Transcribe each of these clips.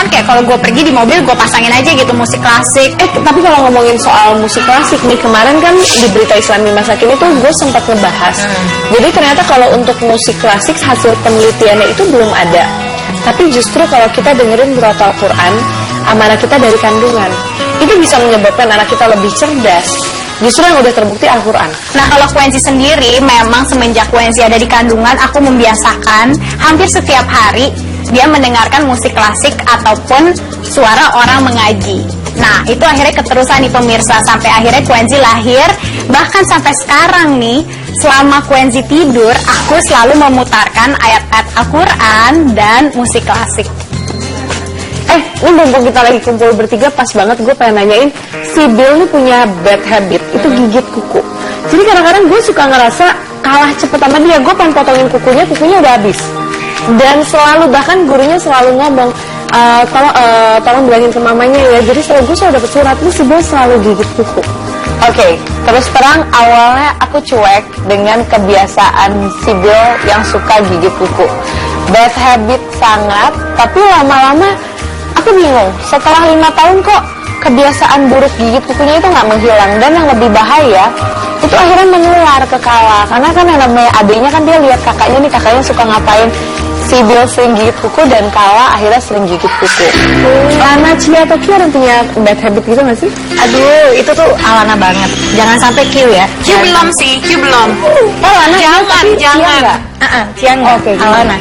kan kayak kalau gue pergi di mobil gue pasangin aja gitu musik klasik. Tapi kalau ngomongin soal musik klasik nih, kemarin kan di Berita Islami Masa Kini tuh gue sempat ngebahas. Jadi ternyata kalau untuk musik klasik hasil penelitiannya itu belum ada. Tapi justru kalau kita dengerin murotal Quran, amanah kita dari kandungan, itu bisa menyebabkan anak kita lebih cerdas. Justru yang udah terbukti Al-Quran. Nah kalau Quency sendiri, memang semenjak Quency ada di kandungan, aku membiasakan hampir setiap hari dia mendengarkan musik klasik ataupun suara orang mengaji. Nah itu akhirnya keterusan nih pemirsa, sampai akhirnya Quency lahir. Bahkan sampai sekarang nih, selama Quency tidur, aku selalu memutarkan ayat-ayat Al-Quran dan musik klasik. Ini mumpung kita lagi kumpul bertiga, pas banget gue pengen nanyain, si Bill nih punya bad habit, itu gigit kuku. Jadi kadang-kadang gue suka ngerasa kalah cepet sama dia. Gue pengen potongin kukunya udah habis. Dan selalu, bahkan gurunya selalu ngomong, tolong bilangin ke mamanya ya. Jadi gue selalu dapet surat, nih si Bill selalu gigit kuku. Oke, terus terang awalnya aku cuek dengan kebiasaan si Bill yang suka gigit kuku. Bad habit sangat, tapi lama-lama aku bingung, setelah 5 tahun kok kebiasaan buruk gigit kukunya itu nggak menghilang. Dan yang lebih bahaya, itu akhirnya menular ke Kala. Karena kan yang namanya adiknya kan dia lihat kakaknya suka ngapain. Si Bill sering gigit kuku dan Kala akhirnya sering gigit kuku. Lana, Cia, atau Kia punya bad habit gitu nggak sih? Aduh, itu tuh Alana banget. Jangan sampai Q ya. Q belum sih, Q belum. Lana Jangan. Cia enggak. Oke, Alana.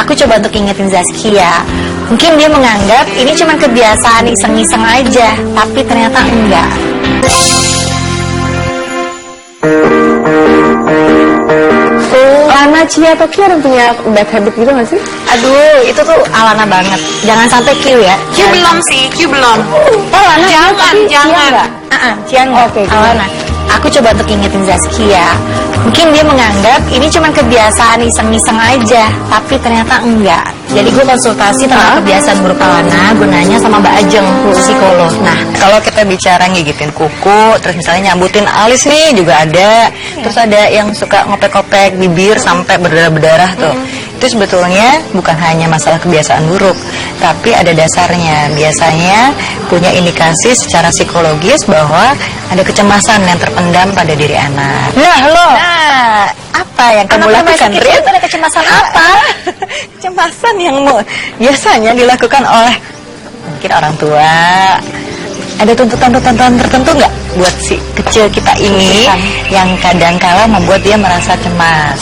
Aku coba untuk ingetin Zaskia. Mungkin dia menganggap ini cuma kebiasaan iseng-iseng aja, tapi ternyata enggak. Lana, Cia, atau Kia punya bad habit gitu nggak sih? Aduh, itu tuh Alana banget. Jangan sampai Q ya. Q belum sih, Q belum. Lana, Jangan. Cia enggak. Oke, Alana. Aku coba untuk ingetin Zaskia. Mungkin dia menganggap ini cuma kebiasaan iseng-iseng aja, tapi ternyata enggak. Jadi gue konsultasi tentang kebiasaan buruk Alana, gue nanya sama Mbak Ajeng, psikolog. Nah, kalau kita bicara ngigitin kuku, terus misalnya nyambutin alis nih juga ada. Terus ada yang suka ngopek-ngopek bibir sampai berdarah-berdarah tuh. Itu sebetulnya bukan hanya masalah kebiasaan buruk, tapi ada dasarnya. Biasanya punya indikasi secara psikologis bahwa ada kecemasan yang terpendam pada diri anak. Nah, Apa yang kamu lakukan, Rin? Ada kecemasan apa? Kecemasan yang biasanya dilakukan oleh mungkin orang tua. Ada tuntutan-tuntutan tertentu nggak buat si kecil kita ini yang kadang-kala membuat dia merasa cemas?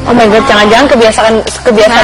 Oh my god, jangan-jangan kebiasaan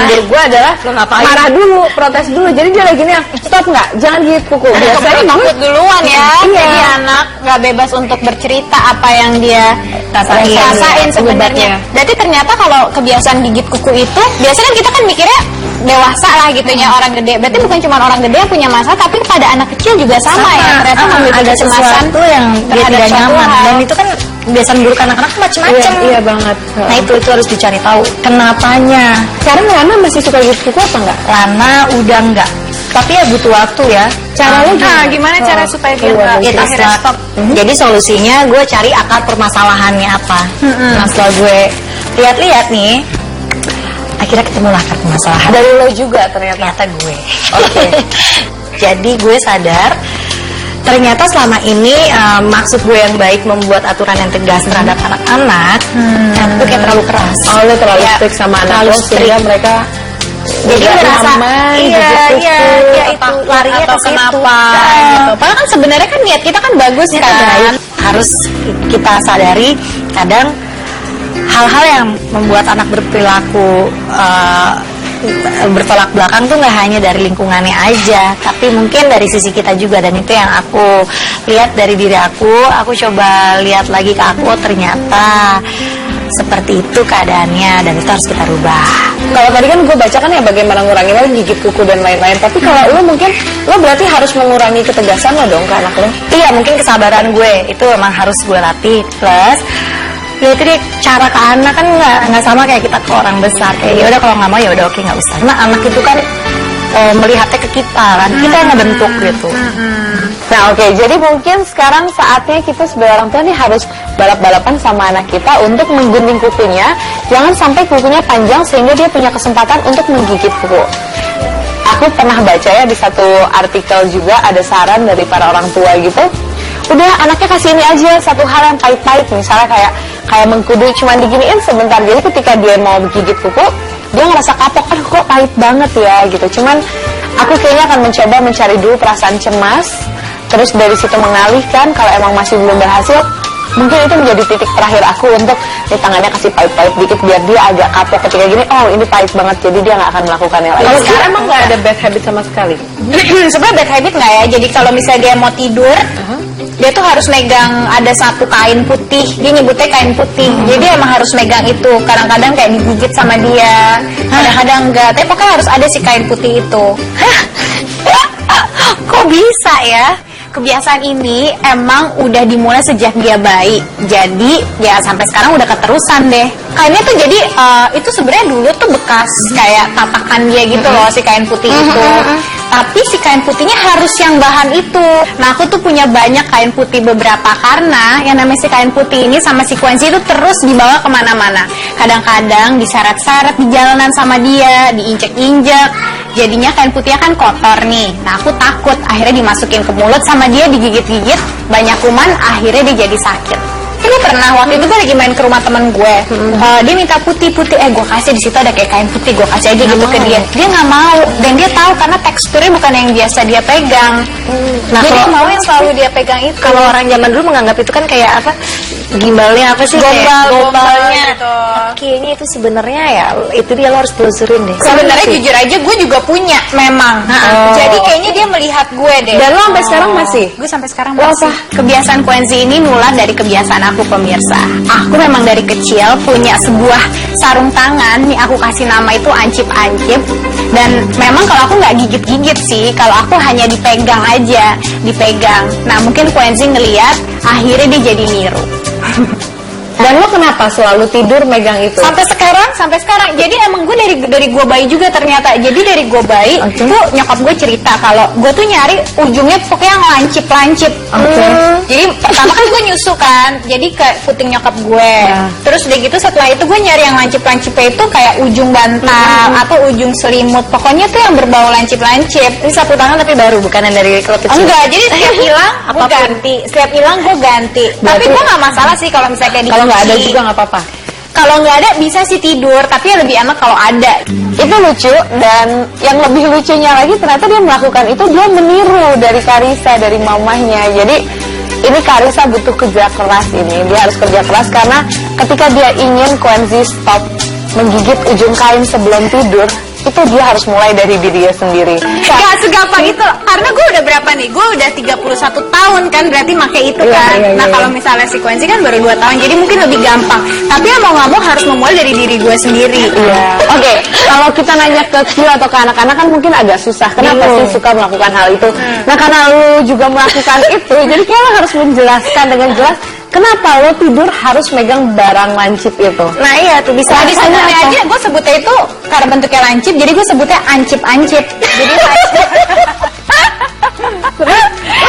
buruk gue adalah marah dulu, protes dulu. Jadi dia lagi nih, stop nggak, jangan gigit kuku. Biasanya takut duluan ya. Iya. Jadi anak nggak bebas untuk bercerita apa yang dia rasain sebenarnya. Berarti ternyata kalau kebiasaan gigit kuku itu, biasanya kan kita kan mikirnya dewasa lah gitu ya, orang gede. Berarti bukan cuma orang gede yang punya masalah, tapi pada anak kecil juga sama ya. Ternyata memiliki ada kecemasan sesuatu yang dia tidak nyaman. Dan itu kan kebiasaan buruk anak-anak macam-macam. Iya banget. Nah itu harus dicari tahu kenapanya. Sekarang Lana masih suka gigit kuku apa enggak? Lana udah enggak, tapi ya butuh waktu ya. Caranya gimana cara supaya dia Keluar nggak dari akhirnya stop? Jadi solusinya gue cari akar permasalahannya apa. Nah setelah gue lihat-lihat nih, akhirnya ketemulah akar permasalahan. Dari lo juga ternyata. Gue. Oke. Jadi gue sadar ternyata selama ini maksud gue yang baik membuat aturan yang tegas terhadap anak-anak, itu kayak terlalu keras. Oh, lo terlalu Ya, strict sama anak terlalu lo sehingga strict. mereka Jadi nggak ngerasa nyaman, iya gigit kuku, itu larinya atau ke situ. kenapa gitu. Padahal kan sebenarnya kan niat kita kan bagus Kita kan. baik. Harus kita sadari kadang hal-hal yang membuat anak berperilaku bertolak belakang tuh nggak hanya dari lingkungannya aja, tapi mungkin dari sisi kita juga. Dan itu yang aku lihat dari diri aku coba lihat lagi ke aku, oh, ternyata seperti itu keadaannya dan itu harus kita rubah. Kalau tadi kan gue baca kan ya bagaimana ngurangin lo gigit kuku dan lain-lain. Tapi kalau lo mungkin lo berarti harus mengurangi ketegasan lo dong ke anak lo. Iya, mungkin kesabaran gue itu emang harus gue latih. Plus ya itu dia, cara ke anak kan nggak sama kayak kita ke orang besar. Kayak ya udah kalau nggak mau ya udah oke nggak usah. Karena anak itu kan melihatnya ke kita kan, kita yang ngebentuk gitu. Nah oke, jadi mungkin sekarang saatnya kita sebagai orang tua nih harus balap-balapan sama anak kita untuk menggunting kukunya. Jangan sampai kukunya panjang sehingga dia punya kesempatan untuk menggigit kuku. aku pernah baca ya di satu artikel juga ada saran dari para orang tua gitu. Udah anaknya kasih ini aja satu hal yang pahit-pahit, misalnya kayak mengkudu cuman diginiin sebentar. Jadi ketika dia mau gigit kuku, dia ngerasa kapok, aduh kok pahit banget ya gitu. Cuman aku kayaknya akan mencoba mencari dulu perasaan cemas, terus dari situ mengalihkan. Kalau emang masih belum berhasil, mungkin itu menjadi titik terakhir aku untuk di tangannya kasih pahit-pahit dikit biar dia agak kapok ketika gini, oh ini pahit banget, jadi dia nggak akan melakukannya lagi. Kalau sekarang emang nggak ada bad habit sama sekali. Sebenarnya bad habit nggak ya? Jadi kalau misalnya dia mau tidur, dia tuh harus megang ada satu kain putih. Dia nyebutnya kain putih. Jadi emang harus megang itu. Kadang-kadang kayak digigit sama dia, kadang-kadang enggak. Tapi pokoknya harus ada si kain putih itu. Kok bisa ya? Kebiasaan ini emang udah dimulai sejak dia bayi. Jadi ya sampai sekarang udah keterusan deh. Kainnya tuh jadi itu sebenarnya dulu tuh bekas kayak tatakan dia gitu loh, si kain putih itu. Tapi si kain putihnya harus yang bahan itu. Nah aku tuh punya banyak kain putih beberapa karena yang namanya si kain putih ini sama sekuensi itu terus dibawa kemana-mana. Kadang-kadang diseret-seret di jalanan sama dia, diinjek-injek. Jadinya kain putihnya kan kotor nih. Nah aku takut akhirnya dimasukin ke mulut sama dia, digigit-gigit, banyak kuman, akhirnya dia jadi sakit. Ini pernah waktu itu gue lagi main ke rumah temen gue, dia minta putih-putih, gue kasih di situ ada kayak kain putih, gue kasih aja gitu ke dia. Dia nggak mau, dan dia tahu karena teksturnya bukan yang biasa dia pegang. Nah, jadi kalau- dia mau yang selalu dia pegang itu. Kalau orang zaman dulu menganggap itu kan kayak apa? Gimbalnya apa sih? Gombal, Kayak gombalnya gitu. Kayaknya itu sebenarnya ya itu dia lo harus telusurin deh. Sebenarnya jujur aja gue juga punya memang. Jadi kayaknya dia melihat gue deh. Dan lo sampai sekarang masih? Gue sampai sekarang masih. Kebiasaan Quenzi ini nular dari kebiasaan aku, pemirsa. Aku memang dari kecil punya sebuah sarung tangan, nih aku kasih nama itu ancip-ancip. Dan memang kalau aku nggak gigit-gigit sih, kalau aku hanya dipegang aja, dipegang. Nah mungkin Quenzi ngeliat, akhirnya dia jadi niru. Dan lo kenapa selalu tidur megang itu? Sampai sekarang. Jadi emang gue dari gue bayi juga ternyata. Jadi dari gue bayi tuh nyokap gue cerita kalau gue tuh nyari ujungnya pokoknya lancip-lancip. Jadi pertama kan gue nyusu kan, jadi kayak puting nyokap gue. Terus udah gitu setelah itu gue nyari yang lancip-lancipnya itu kayak ujung bantal atau ujung selimut. Pokoknya tuh yang berbau lancip-lancip. Ini sapu tangan tapi baru bukan yang dari klub kecil. Enggak, jadi setiap hilang gue ganti. Setiap hilang gue ganti. Tapi gue nggak masalah sih kalau misalnya kayak Kalau nggak ada dicuci. juga nggak apa-apa. Kalau nggak ada bisa sih tidur, tapi lebih enak kalau ada. Itu lucu, dan yang lebih lucunya lagi ternyata dia melakukan itu, dia meniru dari Karissa, dari mamahnya. Jadi ini Karissa butuh kerja keras ini, dia harus kerja keras karena ketika dia ingin Quenzi stop menggigit ujung kain sebelum tidur, itu dia harus mulai dari dirinya sendiri. Gak segampang itu, karena gue udah berapa nih? Gue udah 31 tahun kan, berarti make itu kan. Nah kalau misalnya sekuensi kan baru 2 tahun, jadi mungkin lebih gampang. Tapi ya mau gak mau harus memulai dari diri gue sendiri. Oke, kalau kita nanya ke Q atau ke anak-anak kan mungkin agak susah. Kenapa sih suka melakukan hal itu? Nah karena lu juga melakukan itu, jadi kayak lo harus menjelaskan dengan jelas kenapa lo tidur harus megang barang lancip itu. Nah iya tuh bisa. Nah, di sana aja gue sebutnya itu karena bentuknya lancip, jadi gue sebutnya ancip-ancip. Jadi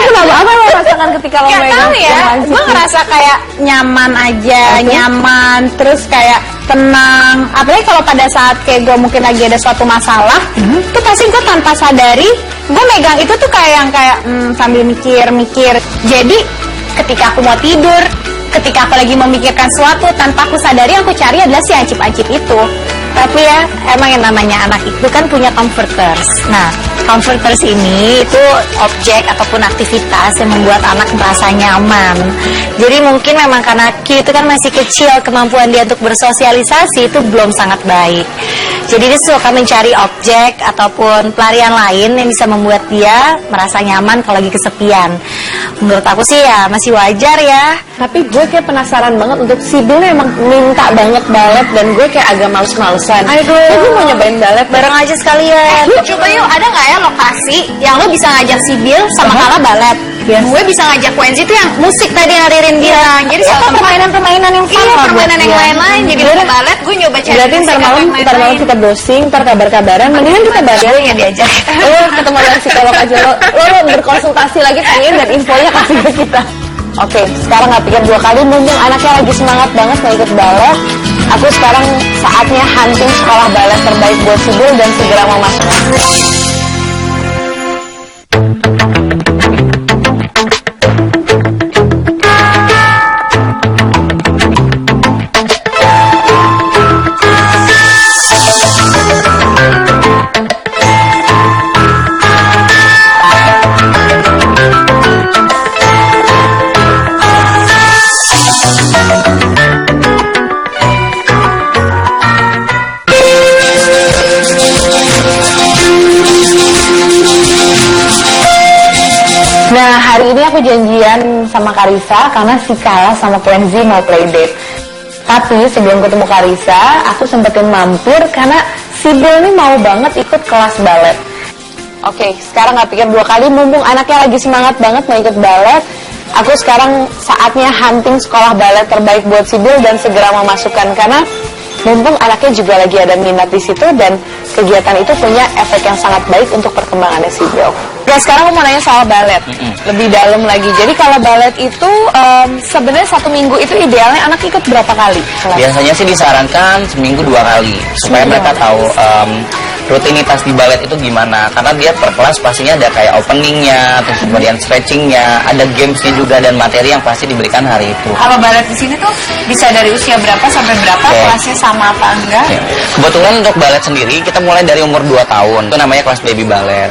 Kenapa? Apa yang lo rasakan ketika lo Gak megang tahu ya, barang lancip? gue ngerasa kayak nyaman aja, nyaman, terus kayak tenang. Apalagi kalau pada saat kayak gue mungkin lagi ada suatu masalah, tuh pasti gue tanpa sadari, gue megang itu tuh kayak yang kayak sambil mikir-mikir. Jadi ketika aku mau tidur, ketika aku lagi memikirkan sesuatu, tanpa aku sadari aku cari adalah si ancip-ancip itu. Tapi ya emang yang namanya anak itu kan punya comforters. Nah, comforters ini itu objek ataupun aktivitas yang membuat anak merasa nyaman. Jadi mungkin memang karena Q itu kan masih kecil, kemampuan dia untuk bersosialisasi itu belum sangat baik. Jadi dia suka mencari objek ataupun pelarian lain yang bisa membuat dia merasa nyaman kalau lagi kesepian. Menurut aku sih ya masih wajar ya. Tapi gue kayak penasaran banget untuk si Bill emang minta banget balet dan gue kayak agak males-malesan. Aduh. Gue mau nyobain balet Bareng aja sekalian. Coba yuk, ada nggak ya lokasi yang lo bisa ngajak si Bill sama Kala balet? Gue bisa ngajak Quenzi tuh yang musik tadi yang Ririn bilang. Jadi Atau suatu tempat permainan-permainan yang fun iya lah buat permainan yang dia. lain-lain. Jadi Iya. lo balet, gue nyoba cari Berarti musik ntar atau malam yang lain-lain. kita browsing, ntar kabar-kabaran. Mendingan kita balet. yang diajak. Lo ketemu dengan psikolog aja, lo berkonsultasi lagi pengen dan infonya kasih ke kita. Oke, sekarang nggak pikir 2 kali, mumpung anaknya lagi semangat banget mau ikut balet. Aku sekarang saatnya hunting sekolah balet terbaik buat si Bill dan segera memasukkan. hari ini aku janjian sama Karissa karena si Kala sama Kenzi mau playdate. Tapi sebelum ketemu Karissa, aku sempetin mampir karena si Bill nih mau banget ikut kelas balet. Oke, sekarang gak pikir dua kali, mumpung anaknya lagi semangat banget mau ikut balet, aku sekarang saatnya hunting sekolah balet terbaik buat si Bill dan segera memasukkan, karena mumpung anaknya juga lagi ada minat di situ dan kegiatan itu punya efek yang sangat baik untuk perkembangannya si Bill. Nah, sekarang aku mau nanya soal balet lebih dalam lagi. Jadi kalau balet itu sebenarnya 1 minggu itu idealnya anak ikut berapa kali? Biasanya sih disarankan seminggu 2 kali supaya mereka tahu rutinitas di balet itu gimana, karena dia per kelas pastinya ada kayak openingnya, terus kemudian stretchingnya, ada gamesnya juga dan materi yang pasti diberikan hari itu. Kalau balet di sini tuh bisa dari usia berapa sampai berapa? Oke. Kelasnya sama apa enggak? Ya. Kebetulan untuk balet sendiri kita mulai dari umur 2 tahun, itu namanya kelas baby ballet.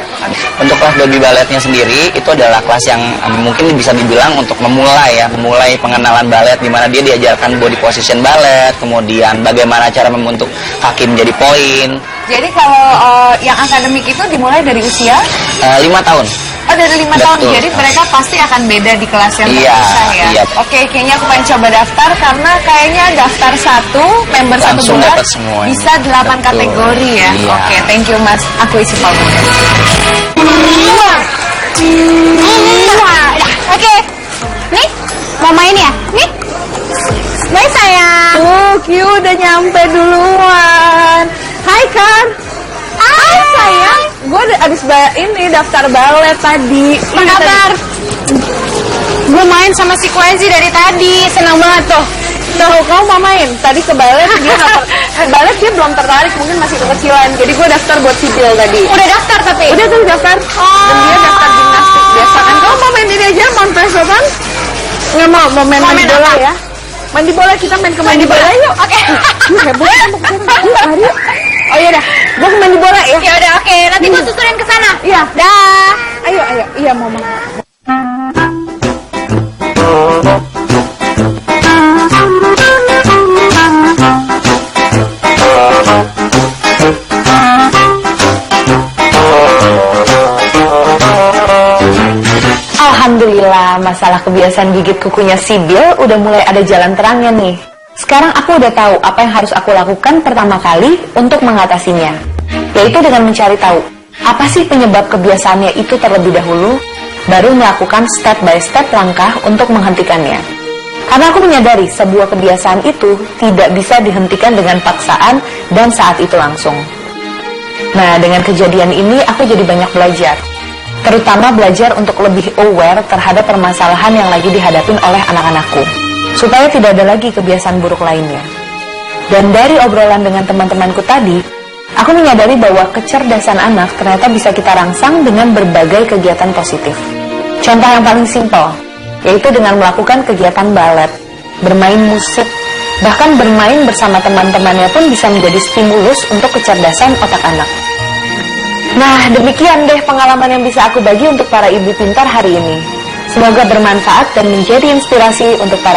Untuk kelas baby balletnya sendiri itu adalah kelas yang mungkin bisa dibilang untuk memulai pengenalan balet, di mana dia diajarkan body position balet, kemudian bagaimana cara membentuk kaki menjadi poin. Jadi kalau yang akademik itu dimulai dari usia 5 tahun. Oh, dari 5 tahun. Betul. Jadi mereka pasti akan beda di kelas yang Iya, terpisah ya. iya. Oke, kayaknya aku pengen coba daftar karena kayaknya daftar 1 member 1 Langsung bulan dapat semuanya. bisa 8 Betul. kategori ya. Iya. Oke, thank you Mas. Aku isi form. Oke. Nih, mau main ya? Nih. Bye sayang. Q udah nyampe duluan. Hai Kar. Hai sayang. Gue abis daftar balet tadi. Apa kabar? Gue main sama si Quenzi dari tadi. Senang banget tuh. Tuh, kamu mau main? Tadi ke balet, dia balet dia belum tertarik, mungkin masih kekecilan. Jadi gue daftar buat si Bill tadi. Udah daftar tapi? Udah tuh daftar. Dan dia daftar gimnastik biasa kan. Kamu mau main ini aja, main presotan? Nggak mau main Mau mandi main bola apa? ya? Mandi bola, kita main ke mandi bola yuk. Oke. Heboh kamu kesana. Yuk, lari yuk. Oh iya dah, gue ke mandi bola ya. Ya udah oke, nanti gue susurin ke sana. Iya. Dah. Ayo, iya mama. Alhamdulillah, masalah kebiasaan gigit kukunya si Bill udah mulai ada jalan terangnya nih. Sekarang aku udah tahu apa yang harus aku lakukan pertama kali untuk mengatasinya, yaitu dengan mencari tahu apa sih penyebab kebiasaannya itu terlebih dahulu, baru melakukan step by step langkah untuk menghentikannya. Karena aku menyadari sebuah kebiasaan itu tidak bisa dihentikan dengan paksaan dan saat itu langsung. Nah, dengan kejadian ini aku jadi banyak belajar. Terutama belajar untuk lebih aware terhadap permasalahan yang lagi dihadapin oleh anak-anakku, supaya tidak ada lagi kebiasaan buruk lainnya. Dan dari obrolan dengan teman-temanku tadi, aku menyadari bahwa kecerdasan anak ternyata bisa kita rangsang dengan berbagai kegiatan positif. Contoh yang paling simpel, yaitu dengan melakukan kegiatan balet, bermain musik, bahkan bermain bersama teman-temannya pun bisa menjadi stimulus untuk kecerdasan otak anak. Nah, demikian deh pengalaman yang bisa aku bagi untuk para ibu pintar hari ini. Semoga bermanfaat dan menjadi inspirasi untuk para